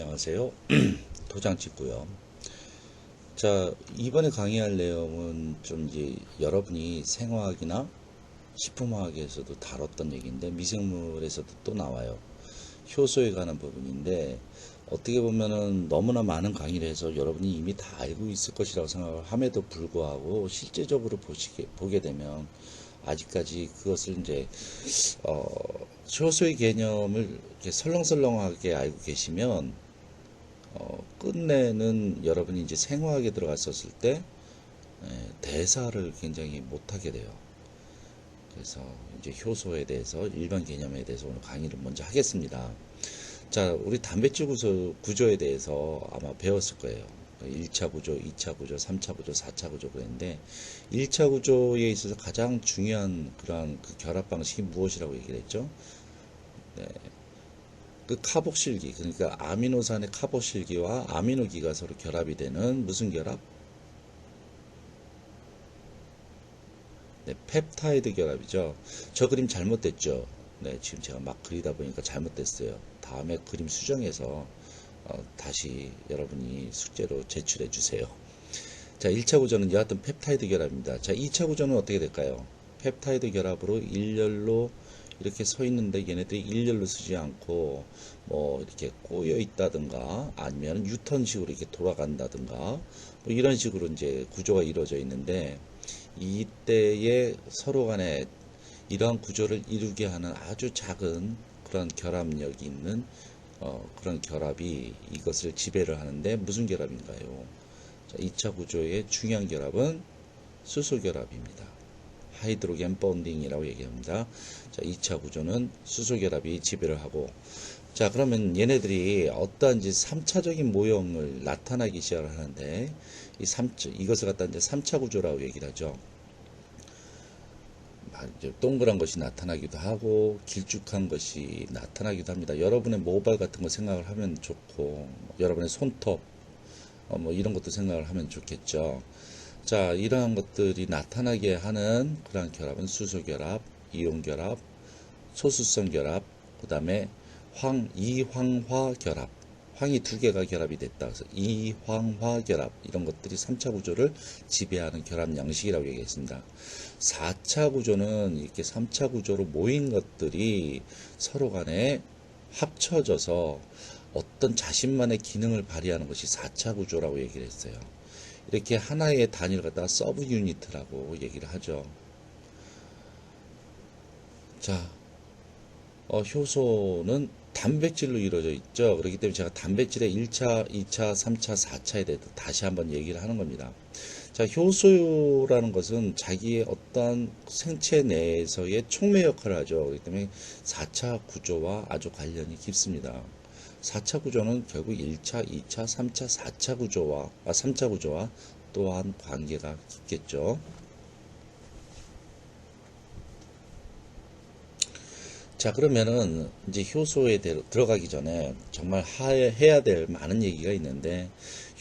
안녕하세요. 도장 찍고요. 자, 이번에 강의할 내용은 좀 이제 여러분이 생화학이나 식품화학에서도 다뤘던 얘기인데 미생물에서도 또 나와요. 효소에 관한 부분인데 어떻게 보면은 너무나 많은 강의를 해서 여러분이 이미 다 알고 있을 것이라고 생각을 함에도 불구하고 실제적으로 보게 되면 아직까지 그것을 이제 효소의 개념을 이렇게 설렁설렁하게 알고 계시면 끝내는 여러분이 이제 생화학에 들어갔었을 때 대사를 굉장히 못하게 돼요. 그래서 이제 효소에 대해서 일반 개념에 대해서 오늘 강의를 먼저 하겠습니다. 자, 우리 단백질 구조에 대해서 아마 배웠을 거예요. 1차 구조, 2차 구조, 3차 구조, 4차 구조 그랬는데 1차 구조에 있어서 가장 중요한 그러한 그 결합 방식이 무엇이라고 얘기를 했죠? 네. 그 카복실기, 그러니까 아미노산의 카복실기와 아미노기가 서로 결합이 되는 무슨 결합? 네, 펩타이드 결합이죠. 저 그림 잘못됐죠? 네, 지금 제가 막 그리다 보니까 잘못됐어요. 다음에 그림 수정해서 다시 여러분이 숙제로 제출해 주세요. 자, 1차 구조는 여하튼 펩타이드 결합입니다. 자, 2차 구조는 어떻게 될까요? 펩타이드 결합으로 일렬로 이렇게 서 있는데 얘네들이 일렬로 쓰지 않고 뭐 이렇게 꼬여 있다든가 아니면 유턴식으로 이렇게 돌아간다든가 뭐 이런 식으로 이제 구조가 이루어져 있는데 이때에 서로 간에 이러한 구조를 이루게 하는 아주 작은 그런 결합력이 있는 그런 결합이 이것을 지배를 하는데 무슨 결합인가요? 자, 2차 구조의 중요한 결합은 수소 결합입니다. 하이드로겐 본딩이라고 얘기합니다. 자, 2차 구조는 수소 결합이 지배를 하고 자, 그러면 얘네들이 어떠한지 3차적인 모형을 나타나기 시작을 하는데 이것을 갖다 이제 3차 구조라고 얘기를 하죠. 동그란 것이 나타나기도 하고 길쭉한 것이 나타나기도 합니다. 여러분의 모발 같은 거 생각을 하면 좋고 여러분의 손톱 뭐 이런 것도 생각을 하면 좋겠죠. 자, 이러한 것들이 나타나게 하는 그러한 결합은 수소결합, 이온결합, 소수성 결합, 그 다음에 이황화 결합, 황이 두 개가 결합이 됐다. 그래서 이황화 결합, 이런 것들이 3차 구조를 지배하는 결합 양식이라고 얘기했습니다. 4차 구조는 이렇게 3차 구조로 모인 것들이 서로 간에 합쳐져서 어떤 자신만의 기능을 발휘하는 것이 4차 구조라고 얘기를 했어요. 이렇게 하나의 단위를 갖다가 서브 유니트라고 얘기를 하죠. 자, 효소는 단백질로 이루어져 있죠. 그렇기 때문에 제가 단백질의 1차, 2차, 3차, 4차에 대해서 다시 한번 얘기를 하는 겁니다. 자, 효소라는 것은 자기의 어떠한 생체 내에서의 촉매 역할을 하죠. 그렇기 때문에 4차 구조와 아주 관련이 깊습니다. 4차 구조는 결국 1차, 2차, 3차, 4차 구조와 3차 구조와 또한 관계가 깊겠죠. 자, 그러면은 이제 효소에 들어가기 전에 정말 해야 될 많은 얘기가 있는데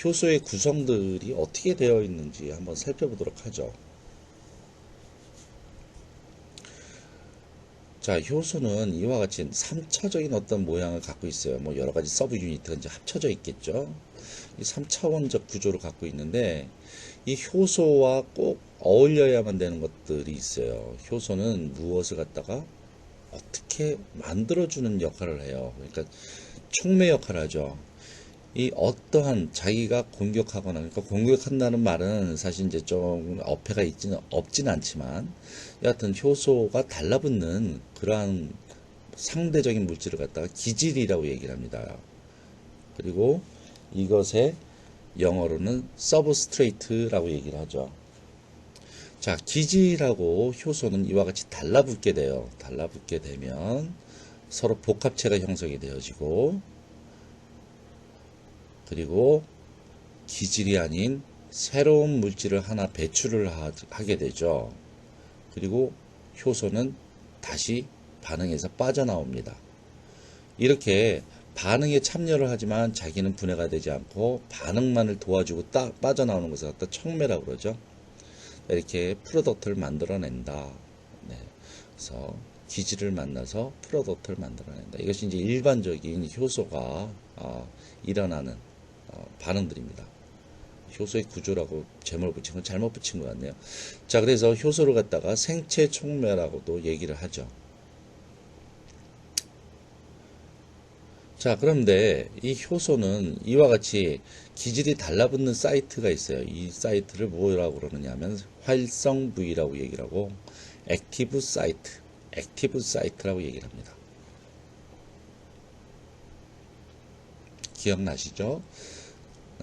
효소의 구성들이 어떻게 되어 있는지 한번 살펴보도록 하죠. 자, 효소는 이와 같이 3차적인 어떤 모양을 갖고 있어요. 뭐 여러 가지 서브 유니트가 이제 합쳐져 있겠죠. 이 3차원적 구조를 갖고 있는데 이 효소와 꼭 어울려야만 되는 것들이 있어요. 효소는 무엇을 갖다가 어떻게 만들어주는 역할을 해요. 그러니까 촉매 역할을 하죠. 이 어떠한 자기가 공격하거나, 그러니까 공격한다는 말은 사실 이제 좀 어폐가 없진 않지만, 여하튼 효소가 달라붙는 그러한 상대적인 물질을 갖다가 기질이라고 얘기를 합니다. 그리고 이것의 영어로는 서브스트레이트라고 얘기를 하죠. 자, 기질하고 효소는 이와 같이 달라붙게 돼요. 달라붙게 되면 서로 복합체가 형성이 되어지고 그리고 기질이 아닌 새로운 물질을 하나 배출을 하게 되죠. 그리고 효소는 다시 반응에서 빠져나옵니다. 이렇게 반응에 참여를 하지만 자기는 분해가 되지 않고 반응만을 도와주고 빠져나오는 것을 갖다 촉매라고 그러죠. 이렇게 프로덕트를 만들어낸다. 네. 그래서 기질을 만나서 프로덕트를 만들어낸다. 이것이 이제 일반적인 효소가 일어나는 반응들입니다. 효소의 구조라고 제목을 붙인 건 잘못 붙인 것 같네요. 자, 그래서 효소를 갖다가 생체 촉매라고도 얘기를 하죠. 자, 그런데 이 효소는 이와 같이 기질이 달라붙는 사이트가 있어요. 이 사이트를 뭐라고 그러느냐 하면 활성 부위라고 얘기를 하고 액티브 사이트라고 얘기를 합니다. 기억나시죠?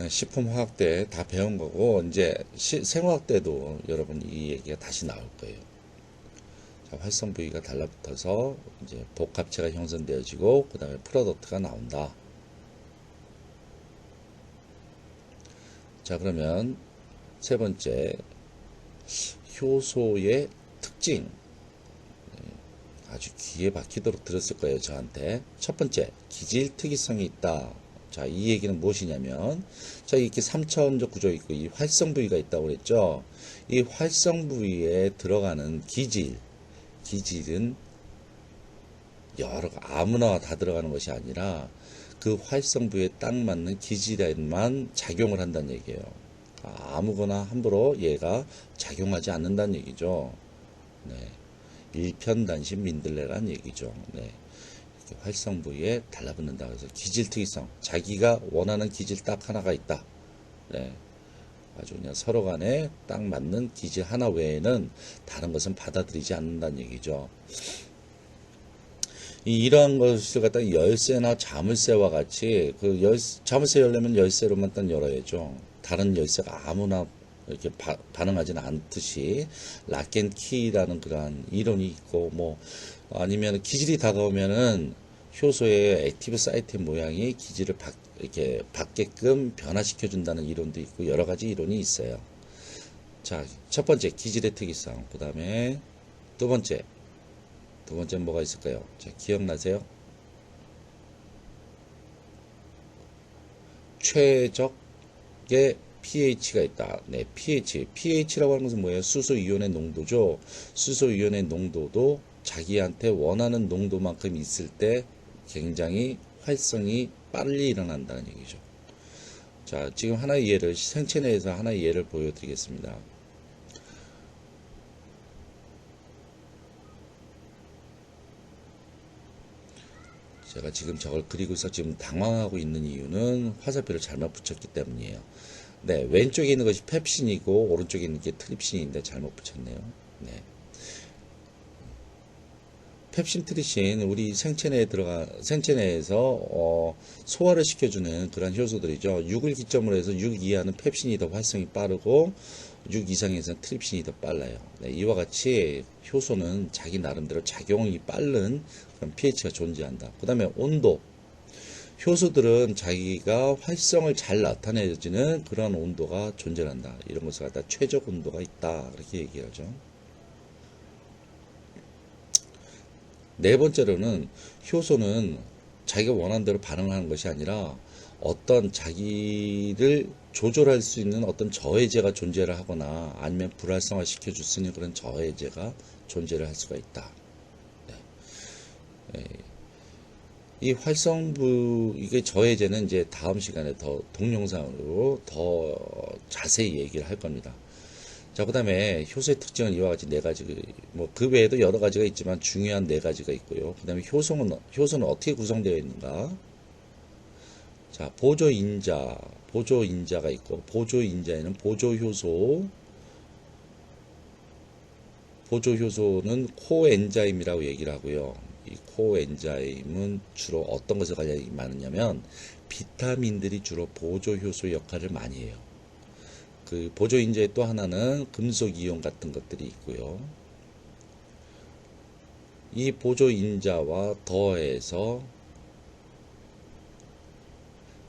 식품화학 때 다 배운 거고 이제 생화학 때도 여러분 이 얘기가 다시 나올 거예요. 자, 활성 부위가 달라붙어서 이제 복합체가 형성되어지고 그 다음에 프로덕트가 나온다. 자, 그러면 세 번째 효소의 특징, 아주 귀에 박히도록 들었을 거예요, 저한테. 첫 번째, 기질 특이성이 있다. 자, 이 얘기는 무엇이냐면, 자, 이렇게 3차원적 구조 있고, 이 활성 부위가 있다고 그랬죠? 이 활성 부위에 들어가는 기질은 아무나 다 들어가는 것이 아니라, 그 활성 부위에 딱 맞는 기질에만 작용을 한다는 얘기예요. 아무거나 함부로 얘가 작용하지 않는다는 얘기죠. 네. 일편단심 민들레란 얘기죠. 네. 활성 부위에 달라붙는다. 그래서 기질 특이성, 자기가 원하는 기질 딱 하나가 있다. 네. 아주 그냥 서로 간에 딱 맞는 기질 하나 외에는 다른 것은 받아들이지 않는다는 얘기죠. 이러한 것을 갖다 열쇠나 자물쇠와 같이 자물쇠 열려면 열쇠로만 딱 열어야죠. 다른 열쇠가 아무나 이렇게 반응하지는 않듯이 락앤키라는 그러한 이론이 있고 뭐 아니면 기질이 다가오면은 효소의 액티브 사이트 모양이 기질을 이렇게 받게끔 변화시켜 준다는 이론도 있고 여러 가지 이론이 있어요. 자, 첫 번째 기질의 특이성. 그다음에 두 번째 뭐가 있을까요? 자, 기억나세요? 최적의 pH가 있다. 네, pH라고 하는 것은 뭐예요? 수소이온의 농도죠. 수소이온의 농도도 자기한테 원하는 농도만큼 있을 때 굉장히 활성이 빨리 일어난다는 얘기죠. 자, 지금 하나의 예를, 생체 내에서 하나의 예를 보여드리겠습니다. 제가 지금 저걸 그리고서 지금 당황하고 있는 이유는 화살표를 잘못 붙였기 때문이에요. 네, 왼쪽에 있는 것이 펩신이고 오른쪽에 있는 게 트립신인데 잘못 붙였네요. 네. 펩신, 트립신 우리 생체 내에서 소화를 시켜주는 그런 효소들이죠. 6을 기점으로 해서 6 이하는 펩신이 더 활성이 빠르고 6 이상에서는 트립신이 더 빨라요. 네, 이와 같이 효소는 자기 나름대로 작용이 빠른 그런 pH가 존재한다. 그 다음에 온도. 효소들은 자기가 활성을 잘 나타내지는 그런 온도가 존재한다. 이런 것을 갖다 최적 온도가 있다. 그렇게 얘기하죠. 네 번째로는 효소는 자기가 원하는 대로 반응하는 것이 아니라 어떤 자기를 조절할 수 있는 어떤 저해제가 존재를 하거나 아니면 불활성화 시켜줄 수 있는 그런 저해제가 존재를 할 수가 있다. 네. 이 이게 저해제는 이제 다음 시간에 더 동영상으로 더 자세히 얘기를 할 겁니다. 자, 그 다음에 효소의 특징은 이와 같이 네 가지, 뭐, 그 외에도 여러 가지가 있지만 중요한 네 가지가 있고요. 그 다음에 효소는 어떻게 구성되어 있는가? 자, 보조인자가 있고, 보조인자에는 보조효소는 코엔자임이라고 얘기를 하고요. 이 코엔자임은 주로 어떤 것에 관련이 많으냐면, 비타민들이 주로 보조효소 역할을 많이 해요. 그 보조인자의 또 하나는 금속이온 같은 것들이 있고요. 이 보조인자와 더해서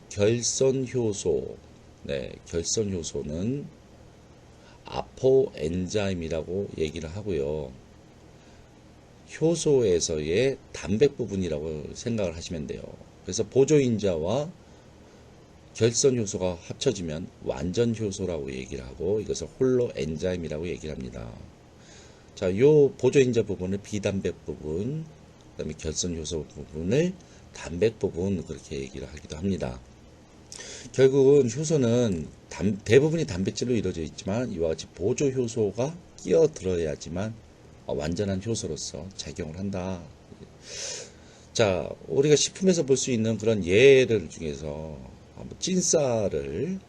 결선효소, 네, 결선효소는 아포엔자임이라고 얘기를 하고요. 효소에서의 단백 부분이라고 생각을 하시면 돼요. 그래서 보조인자와 결선 효소가 합쳐지면 완전 효소라고 얘기를 하고 이것을 홀로 엔자임이라고 얘기를 합니다. 자, 요 보조인자 부분을 비단백 부분, 그다음에 결선 효소 부분을 단백 부분 그렇게 얘기를 하기도 합니다. 결국은 효소는 대부분이 단백질로 이루어져 있지만 이와 같이 보조 효소가 끼어들어야지만 완전한 효소로서 작용을 한다. 자, 우리가 식품에서 볼 수 있는 그런 예를 중에서 찐쌀을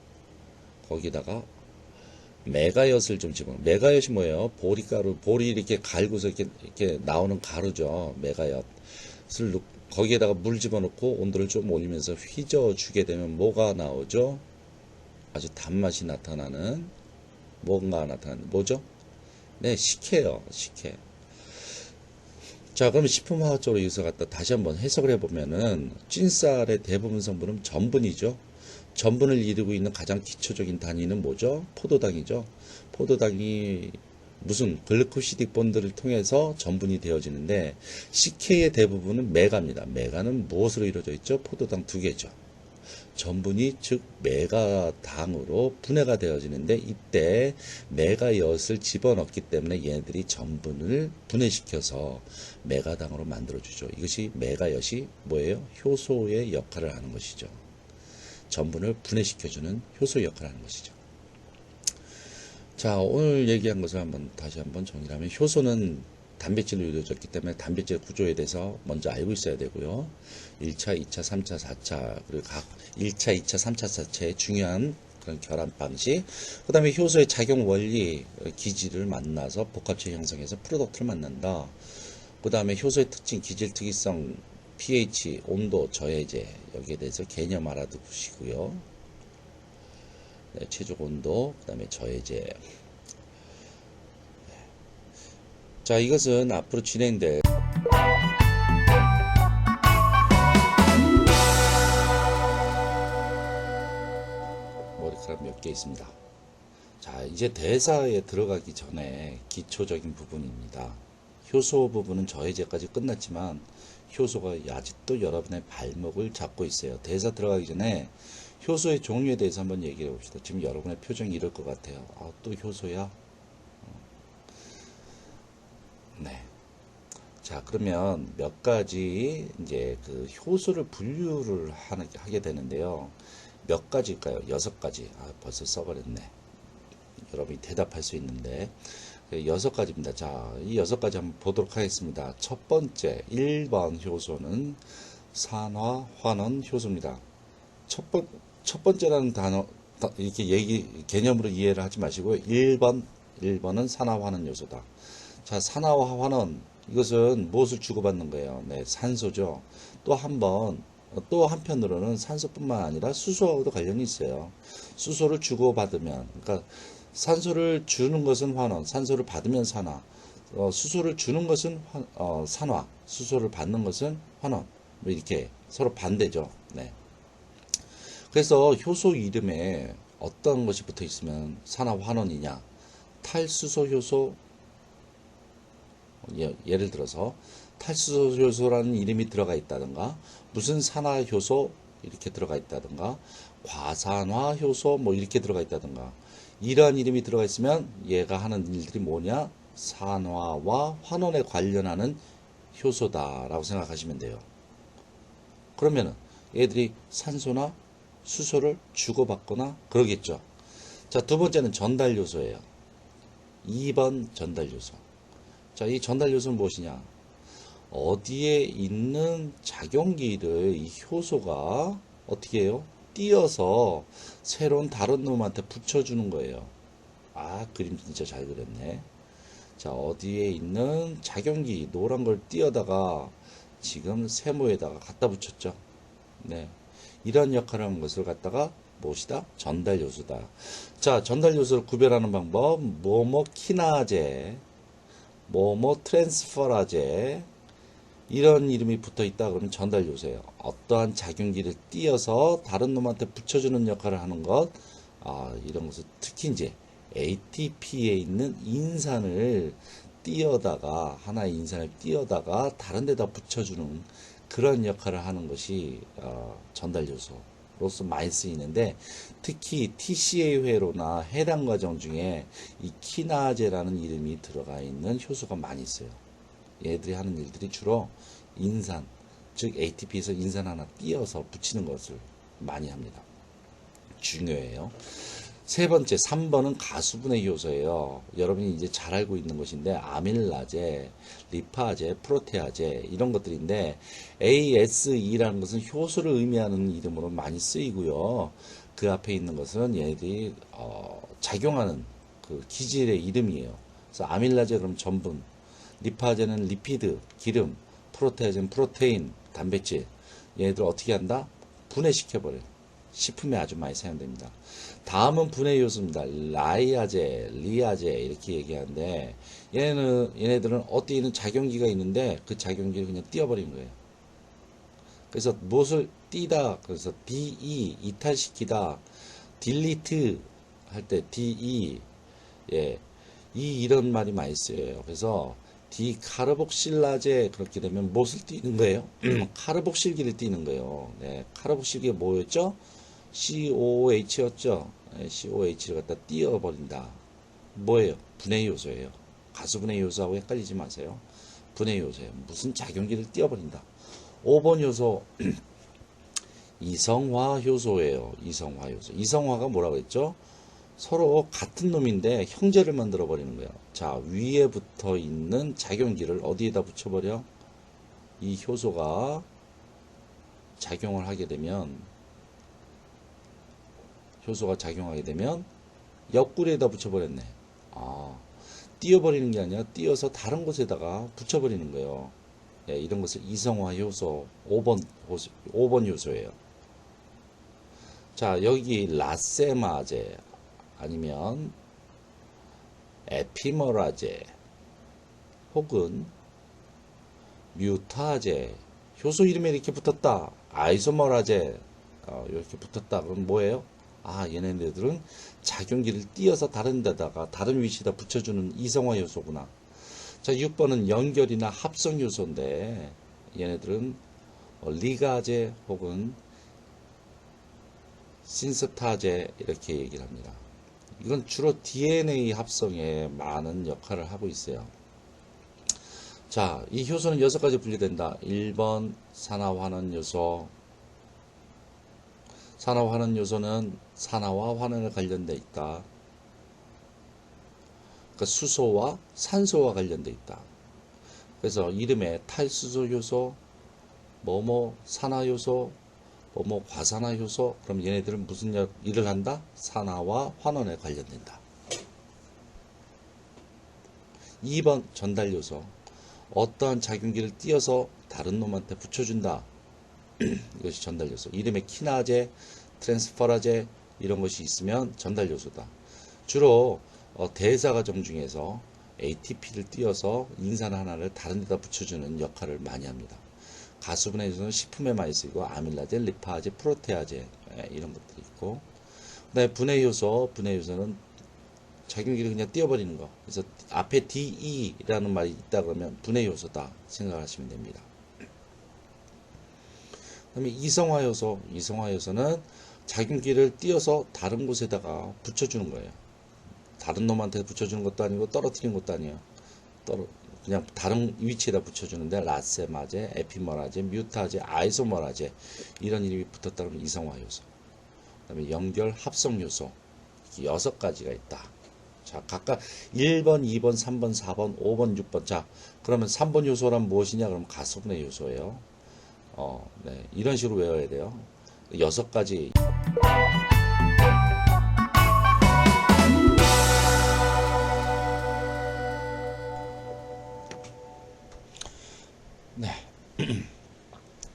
거기다가 메가엿을 좀 집어넣어. 메가엿이 뭐예요? 보리가루, 보리 이렇게 갈고서 이렇게 나오는 가루죠. 메가엿을 거기에다가 물 집어넣고 온도를 좀 올리면서 휘저어주게 되면 뭐가 나오죠? 아주 단맛이 나타나는, 뭔가 나타나는, 뭐죠? 네, 식혜요, 식혜. 자, 그러면 식품화학적으로 이것을 갖다 다시 한번 해석을 해보면은, 찐쌀의 대부분 성분은 전분이죠. 전분을 이루고 있는 가장 기초적인 단위는 뭐죠? 포도당이죠. 포도당이 무슨 글루코시딕 본드를 통해서 전분이 되어지는데 식혜의 대부분은 메가입니다. 메가는 무엇으로 이루어져 있죠? 포도당 두 개죠. 전분이 즉 메가당으로 분해가 되어지는데 이때 메가엿을 집어넣기 때문에 얘네들이 전분을 분해시켜서 메가당으로 만들어주죠. 이것이 메가엿이 뭐예요? 효소의 역할을 하는 것이죠. 전분을 분해시켜주는 효소 역할을 하는 것이죠. 자, 오늘 얘기한 것을 다시 한번 정리를 하면 효소는 단백질로 이루어졌기 때문에 단백질 구조에 대해서 먼저 알고 있어야 되고요. 1차, 2차, 3차, 4차 그리고 각 1차, 2차, 3차, 4차의 중요한 그런 결합 방식, 그 다음에 효소의 작용 원리, 기질을 만나서 복합체 형성해서 프로덕트를 만난다. 그 다음에 효소의 특징, 기질 특이성, pH, 온도, 저해제 여기에 대해서 개념 알아두시고요. 네, 최적 온도, 그 다음에 저해제. 자, 이것은 앞으로 진행될 머리카락 몇 개 있습니다. 자, 이제 대사에 들어가기 전에 기초적인 부분입니다. 효소 부분은 저해제까지 끝났지만 효소가 아직도 여러분의 발목을 잡고 있어요. 대사 들어가기 전에 효소의 종류에 대해서 한번 얘기해 봅시다. 지금 여러분의 표정이 이럴 것 같아요. 아, 또 효소야? 네. 자, 그러면 몇 가지 이제 그 효소를 분류를 하게 되는데요. 몇 가지일까요? 6가지. 아, 벌써 써버렸네. 여러분이 대답할 수 있는데 6가지입니다. 자, 이 6가지 한번 보도록 하겠습니다. 첫 번째 1번 효소는 산화환원 효소입니다. 첫 번째라는 단어 이렇게 개념으로 이해를 하지 마시고 1번은 산화환원 요소다. 자, 산화환원 이것은 무엇을 주고받는 거예요? 네, 산소죠. 또 한편으로는 산소뿐만 아니라 수소하고도 관련이 있어요. 수소를 주고받으면, 그러니까 산소를 주는 것은 환원, 산소를 받으면 산화, 수소를 주는 것은 산화, 수소를 받는 것은 환원. 뭐 이렇게 서로 반대죠. 네. 그래서 효소 이름에 어떤 것이 붙어 있으면 산화 환원이냐? 탈수소 효소, 예를 들어서 탈수소 효소라는 이름이 들어가 있다든가, 무슨 산화 효소 이렇게 들어가 있다든가, 과산화 효소 뭐 이렇게 들어가 있다든가, 이러한 이름이 들어가 있으면 얘가 하는 일들이 뭐냐? 산화와 환원에 관련하는 효소다라고 생각하시면 돼요. 그러면은 얘들이 산소나 수소를 주고받거나 그러겠죠. 자, 두 번째는 전달 요소예요. 2번 전달 요소. 자, 이 전달 요소는 무엇이냐? 어디에 있는 작용기를 이 효소가 어떻게 해요? 띄어서 새로운 다른 놈한테 붙여주는 거예요. 아, 그림 진짜 잘 그렸네. 자, 어디에 있는 작용기 노란 걸 띄어다가 지금 세모에다가 갖다 붙였죠. 네, 이런 역할을 하는 것을 갖다가 무엇이다? 전달 요소다. 자, 전달 요소를 구별하는 방법, 뭐뭐 키나제, 뭐뭐 트랜스퍼라제, 이런 이름이 붙어 있다 그러면 전달 요소예요. 어떠한 작용기를 띄어서 다른 놈한테 붙여주는 역할을 하는 것, 이런 것을 특히 이제 ATP에 있는 인산을 띄어다가 하나의 인산을 띄어다가 다른 데다 붙여주는 그런 역할을 하는 것이 전달 요소. 효소로서 많이 쓰이는데 특히 TCA 회로나 해당 과정 중에 이 키나제라는 이름이 들어가 있는 효소가 많이 있어요. 얘들이 하는 일들이 주로 인산, 즉 ATP에서 인산 하나 띄어서 붙이는 것을 많이 합니다. 중요해요. 세 번째, 3번은 가수분해 효소예요. 여러분이 이제 잘 알고 있는 것인데 아밀라제, 리파제, 프로테아제 이런 것들인데 ASE라는 것은 효소를 의미하는 이름으로 많이 쓰이고요. 그 앞에 있는 것은 얘들이 작용하는 그 기질의 이름이에요. 그래서 아밀라제 그럼 전분, 리파제는 리피드, 기름, 프로테아제는 프로테인, 단백질. 얘네들 어떻게 한다? 분해시켜버려요. 식품에 아주 많이 사용됩니다. 다음은 분해 요소입니다. 라이아제, 리아제 이렇게 얘기하는데 얘네들은 어디에는 작용기가 있는데 그 작용기를 그냥 띄어버린 거예요. 그래서 무엇을 띄다, 그래서 DE 이탈시키다, 딜리트 할 때 DE, 예, 이런 말이 많이 쓰여요. 그래서 디카르복실라제 그렇게 되면 무엇을 띄는 거예요? 카르복실기를 띄는 거예요. 네, 카르복실기가 뭐였죠? COOH였죠. 네, COH를 갖다 띄어버린다. 뭐예요? 분해 요소예요. 가수 분해 요소하고 헷갈리지 마세요. 분해 요소예요. 무슨 작용기를 띄어버린다. 5번 요소 이성화 효소예요. 이성화 요소. 이성화가 뭐라고 했죠? 서로 같은 놈인데 형제를 만들어 버리는 거예요. 자, 위에 붙어 있는 작용기를 어디에다 붙여버려? 이 효소가 작용을 하게 되면 옆구리에다 붙여버렸네. 띄어버리는 게 아니라 띄어서 다른 곳에다가 붙여버리는 거예요. 네, 이런 것을 이성화 효소 5번 요소예요. 자, 여기 라세마제 아니면 에피머라제 혹은 뮤타제 효소 이름에 이렇게 붙었다. 아이소머라제 이렇게 붙었다. 그럼 뭐예요? 얘네들은 작용기를 띄어서 다른 데다가 다른 위치에다 붙여주는 이성화 요소구나. 자, 6번은 연결이나 합성 요소인데 얘네들은 리가제 혹은 신스타제 이렇게 얘기를 합니다. 이건 주로 DNA 합성에 많은 역할을 하고 있어요. 자, 이 효소는 6가지 분류된다. 1번 산화환원 요소. 산화환원 요소는 산화와 환원에 관련돼 있다. 그러니까 수소와 산소와 관련돼 있다. 그래서 이름에 탈수소 요소, 뭐뭐 산화 요소, 뭐뭐 과산화 효소. 그럼 얘네들은 무슨 일을 한다? 산화와 환원에 관련된다. 2번 전달 요소. 어떠한 작용기를 띄어서 다른 놈한테 붙여준다. 이것이 전달 요소. 이름에 키나제, 트랜스퍼라제 이런 것이 있으면 전달 요소다. 주로 대사 과정 중에서 ATP를 띄어서 인산 하나를 다른 데다 붙여주는 역할을 많이 합니다. 가수분해 요소는 식품에 많이 쓰이고 아밀라제, 리파제, 프로테아제 이런 것들이 있고, 그다음에 분해 요소는 작용기를 그냥 띄어버리는 거. 그래서 앞에 DE라는 말이 있다 그러면 분해 요소다 생각하시면 됩니다. 그다음에 이성화 요소는 작용기를 띄어서 다른 곳에다가 붙여주는 거예요. 다른 놈한테 붙여주는 것도 아니고 떨어뜨리는 것도 아니에요. 그냥 다른 위치에다 붙여주는데 라세마제, 에피머라제, 뮤타제, 아이소머라제 이런 이름이 붙었다 그러면 이성화 요소. 그다음에 연결 합성 요소 6가지가 있다. 자, 각각 1번, 2번, 3번, 4번, 5번, 6번. 자, 그러면 3번 요소란 무엇이냐? 그럼 가수분해 요소예요. 네, 이런 식으로 외워야 돼요. 6가지. 네.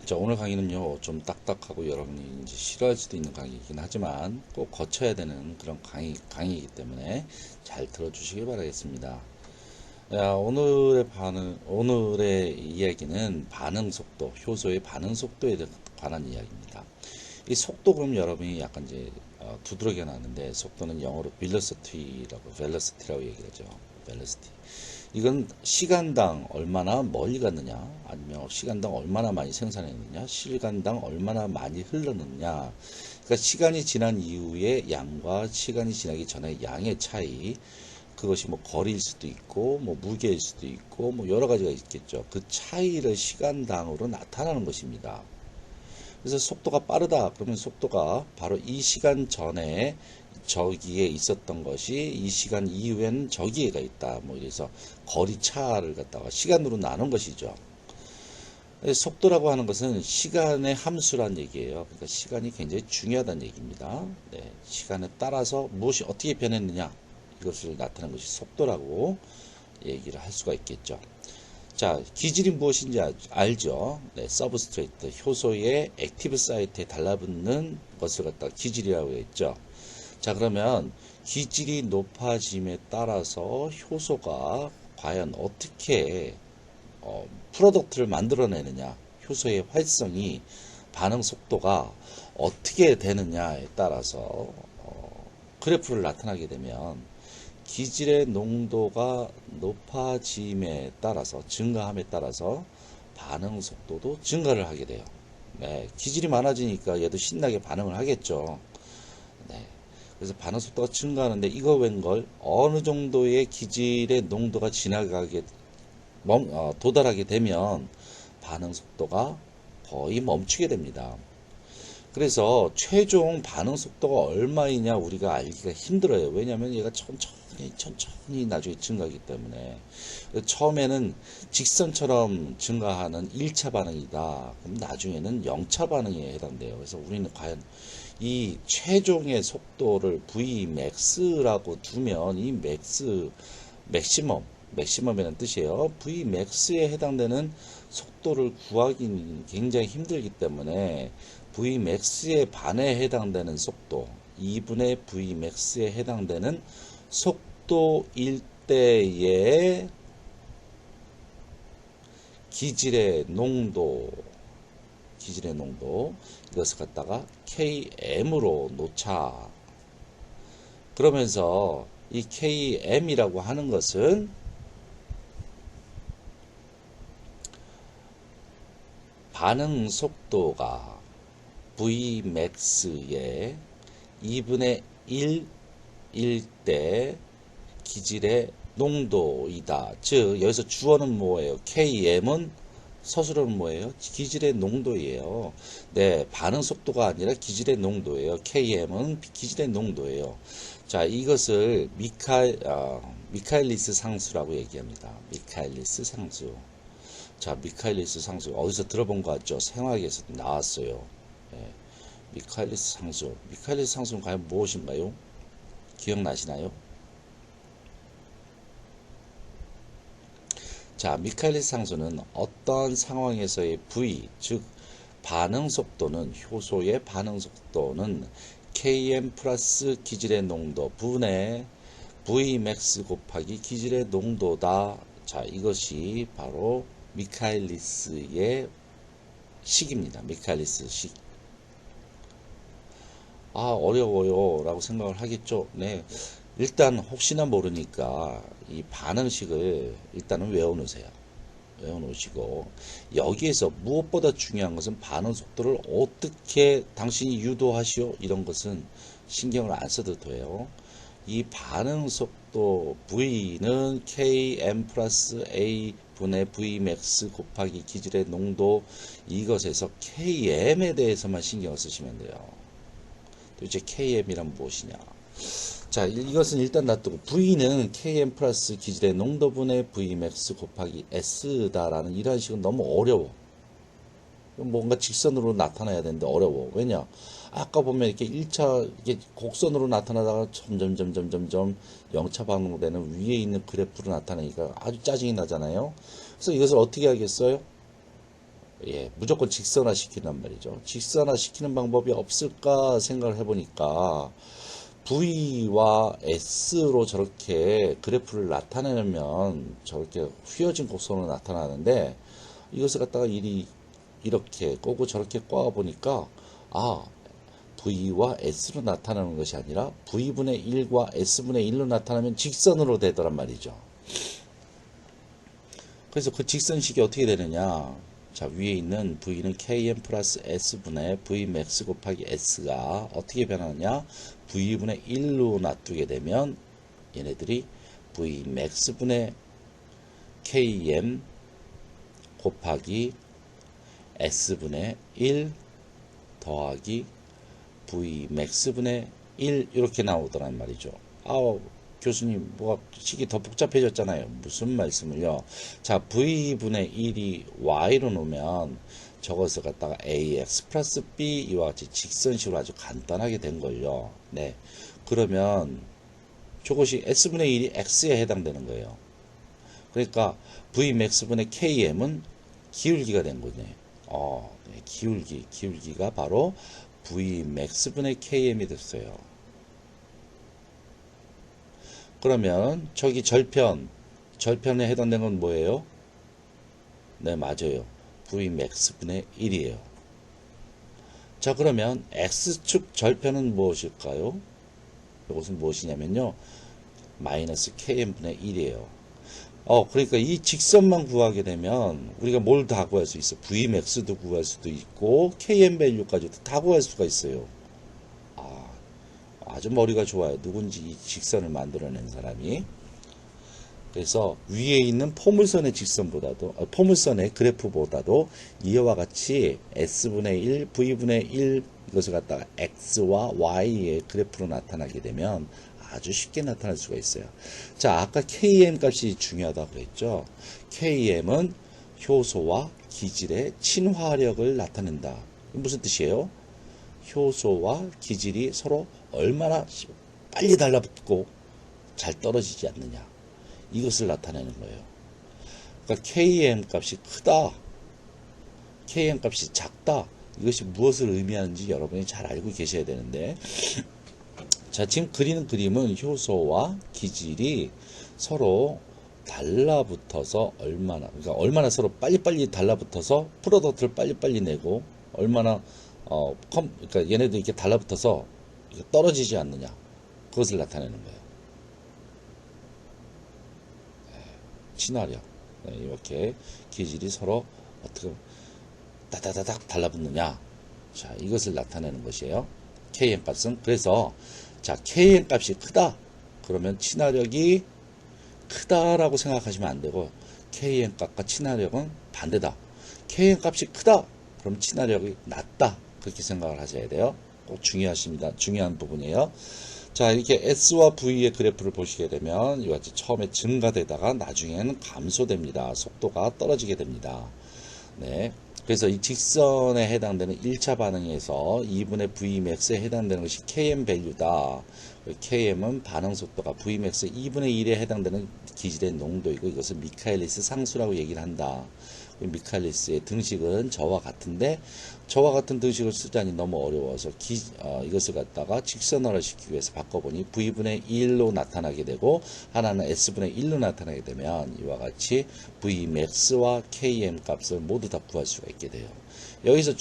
자, 오늘 강의는요, 좀 딱딱하고 여러분이 이제 싫어할 수도 있는 강의이긴 하지만 꼭 거쳐야 되는 그런 강의이기 때문에 잘 들어주시길 바라겠습니다. 오늘의 이야기는 반응 속도, 효소의 반응 속도에 관한 이야기입니다. 이 속도 그럼 여러분이 약간 이제 두드러겨 놨는데 속도는 영어로 velocity라고 얘기를 하죠. velocity. 이건 시간당 얼마나 멀리 갔느냐, 아니면 시간당 얼마나 많이 생산했느냐, 시간당 얼마나 많이 흘렀느냐. 그러니까 시간이 지난 이후의 양과 시간이 지나기 전의 양의 차이, 그것이 뭐 거리일 수도 있고, 뭐 무게일 수도 있고, 뭐 여러 가지가 있겠죠. 그 차이를 시간당으로 나타나는 것입니다. 그래서 속도가 빠르다 그러면 속도가 바로 이 시간 전에 저기에 있었던 것이 이 시간 이후에는 저기에가 있다. 뭐 이래서 거리차를 갖다가 시간으로 나눈 것이죠. 속도라고 하는 것은 시간의 함수란 얘기예요. 그러니까 시간이 굉장히 중요하다는 얘기입니다. 네, 시간에 따라서 무엇이 어떻게 변했느냐, 이것을 나타내는 것이 속도라고 얘기를 할 수가 있겠죠. 자, 기질이 무엇인지 알죠? 네, 서브스트레이트, 효소의 액티브 사이트에 달라붙는 것을 갖다 기질이라고 했죠. 자, 그러면 기질이 높아짐에 따라서 효소가 과연 어떻게 프로덕트를 만들어내느냐, 효소의 활성이, 반응 속도가 어떻게 되느냐에 따라서 그래프를 나타나게 되면 기질의 농도가 높아짐에 따라서, 증가함에 따라서 반응 속도도 증가를 하게 돼요. 네, 기질이 많아지니까 얘도 신나게 반응을 하겠죠. 네, 그래서 반응 속도가 증가하는데 이거 웬걸 어느 정도의 기질의 농도가 도달하게 되면 반응 속도가 거의 멈추게 됩니다. 그래서 최종 반응 속도가 얼마이냐 우리가 알기가 힘들어요. 왜냐하면 얘가 천천히 나중에 증가하기 때문에. 처음에는 직선처럼 증가하는 1차 반응이다. 그럼 나중에는 0차 반응에 해당돼요. 그래서 우리는 과연 이 최종의 속도를 Vmax라고 두면 이 맥시멈이라는 뜻이에요. Vmax에 해당되는 속도를 구하기는 굉장히 힘들기 때문에 Vmax에 반에 해당되는 속도, 2분의 Vmax에 해당되는 속도일 때의 기질의 농도, 이것을 갖다가 KM으로 놓자. 그러면서 이 KM이라고 하는 것은 반응 속도가 Vmax의 2분의 1일 때 기질의 농도이다. 즉 여기서 주어는 뭐예요? KM은 서술어는 뭐예요? 기질의 농도예요. 네, 반응 속도가 아니라 기질의 농도예요. KM은 기질의 농도예요. 자, 이것을 미카엘리스 상수라고 얘기합니다. 미카엘리스 상수. 자, 미카엘리스 상수 어디서 들어본 것 같죠? 생화학에서 나왔어요. 네, 미카엘리스 상수. 미카엘리스 상수는 과연 무엇인가요? 기억나시나요? 자, 미카엘리스 상수는 어떤 상황에서의 V, 즉 반응 속도는, 효소의 반응 속도는 Km 플러스 기질의 농도 분의 Vmax 곱하기 기질의 농도다. 자, 이것이 바로 미카엘리스의 식입니다. 미카엘리스 식. 아, 어려워요 라고 생각을 하겠죠. 네, 일단 혹시나 모르니까 이 반응식을 일단은 외워놓으세요. 외워놓으시고, 여기에서 무엇보다 중요한 것은 반응 속도를 어떻게 당신이 유도하시오, 이런 것은 신경을 안 써도 돼요. 이 반응 속도 V는 Km 플러스 A 분의 Vmax 곱하기 기질의 농도, 이것에서 KM에 대해서만 신경을 쓰시면 돼요. 도대체 KM이란 무엇이냐? 자, 이것은 일단 놔두고 V는 Km 플러스 기질의 농도분의 Vmax 곱하기 S다라는 이러한 식은 너무 어려워. 뭔가 직선으로 나타나야 되는데 어려워. 왜냐? 아까 보면 이렇게 1차 이게 곡선으로 나타나다가 점점 0차 반응으로 되는 위에 있는 그래프로 나타나니까 아주 짜증이 나잖아요. 그래서 이것을 어떻게 하겠어요? 예, 무조건 직선화 시키란 말이죠. 직선화 시키는 방법이 없을까 생각을 해보니까 V와 S로 저렇게 그래프를 나타내면 저렇게 휘어진 곡선으로 나타나는데, 이것을 갖다가 이렇게 꼬고 저렇게 꼬아 보니까, 아, V와 S로 나타나는 것이 아니라 V분의 1과 S분의 1로 나타나면 직선으로 되더란 말이죠. 그래서 그 직선식이 어떻게 되느냐. 자, 위에 있는 V는 Km 플러스 S분의 Vmax 곱하기 S가 어떻게 변하느냐. V분의 1로 놔두게 되면 얘네들이 Vmax분의 Km 곱하기 S분의 1 더하기 Vmax분의 1 이렇게 나오더란 말이죠. 아우 교수님 뭐가 식이 더 복잡해졌잖아요. 무슨 말씀을요. 자, V분의 1이 Y로 놓으면 저것을 갖다가 AX 플러스 B 이와 같이 직선식으로 아주 간단하게 된 걸요. 네. 그러면 저것이 S분의 1이 X에 해당되는 거예요. 그러니까 Vmax분의 KM은 기울기가 된 거네. 네, 기울기가 바로 Vmax분의 KM이 됐어요. 그러면 저기 절편에 해당되는 건 뭐예요? 네, 맞아요. Vmax분의 1이에요. 자, 그러면 X축 절편은 무엇일까요? 이것은 무엇이냐면요. 마이너스 KM분의 1이에요. 그러니까 이 직선만 구하게 되면 우리가 뭘 다 구할 수 있어. Vmax도 구할 수도 있고 KM 밸류까지도 다 구할 수가 있어요. 아주 머리가 좋아요. 누군지 이 직선을 만들어낸 사람이. 그래서 위에 있는 포물선의 직선보다도 포물선의 그래프보다도 이와 같이 S분의 1, V분의 1 이것을 갖다가 X와 Y의 그래프로 나타나게 되면 아주 쉽게 나타날 수가 있어요. 자, 아까 KM 값이 중요하다고 했죠. KM은 효소와 기질의 친화력을 나타낸다. 무슨 뜻이에요? 효소와 기질이 서로 얼마나 빨리 달라붙고 잘 떨어지지 않느냐. 이것을 나타내는 거예요. 그러니까 KM 값이 크다. KM 값이 작다. 이것이 무엇을 의미하는지 여러분이 잘 알고 계셔야 되는데, 자, 지금 그리는 그림은 효소와 기질이 서로 달라붙어서 얼마나 서로 빨리빨리 달라붙어서 프로덕트를 빨리빨리 내고, 얼마나, 그러니까 얘네들 이렇게 달라붙어서 떨어지지 않느냐. 그것을 나타내는 거예요. 친화력. 네, 이렇게 기질이 서로 어떻게 다다다닥 달라붙느냐. 자, 이것을 나타내는 것이에요. KM 값은. 그래서 자, KM 값이 크다. 그러면 친화력이 크다라고 생각하시면 안 되고, KM 값과 친화력은 반대다. KM 값이 크다. 그럼 친화력이 낮다. 그렇게 생각을 하셔야 돼요. 꼭 중요하십니다. 중요한 부분이에요. 자, 이렇게 S와 V의 그래프를 보시게 되면 이같이 처음에 증가되다가 나중에는 감소됩니다. 속도가 떨어지게 됩니다. 네. 그래서 이 직선에 해당되는 1차 반응에서 2분의 Vmax에 해당되는 것이 KM 밸류다. KM은 반응 속도가 Vmax 2분의 1에 해당되는 기질의 농도이고, 이것을 미카엘리스 상수라고 얘기를 한다. 미카엘리스의 등식은 저와 같은데, 저와 같은 등식을 쓰자니 너무 어려워서 이것을 갖다가 직선화를 시키기 위해서 바꿔보니 V분의 1로 나타나게 되고, 하나는 S분의 1로 나타나게 되면 이와 같이 Vmax와 KM 값을 모두 다 구할 수가 있게 돼요. 여기서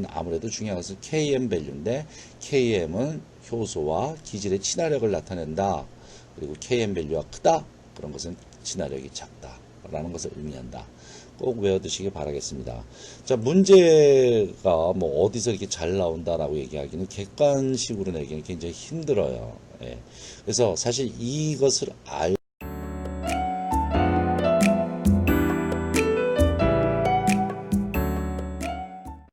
아무래도 중요한 것은 KM 밸류인데, KM은 효소와 기질의 친화력을 나타낸다. 그리고 KM 밸류가 크다. 그런 것은 친화력이 작다. 라는 것을 의미한다. 꼭 외워두시기 바라겠습니다. 자, 문제가 뭐 어디서 이렇게 잘 나온다라고 얘기하기는 객관식으로 내기는 굉장히 힘들어요. 예. 그래서 사실 이것을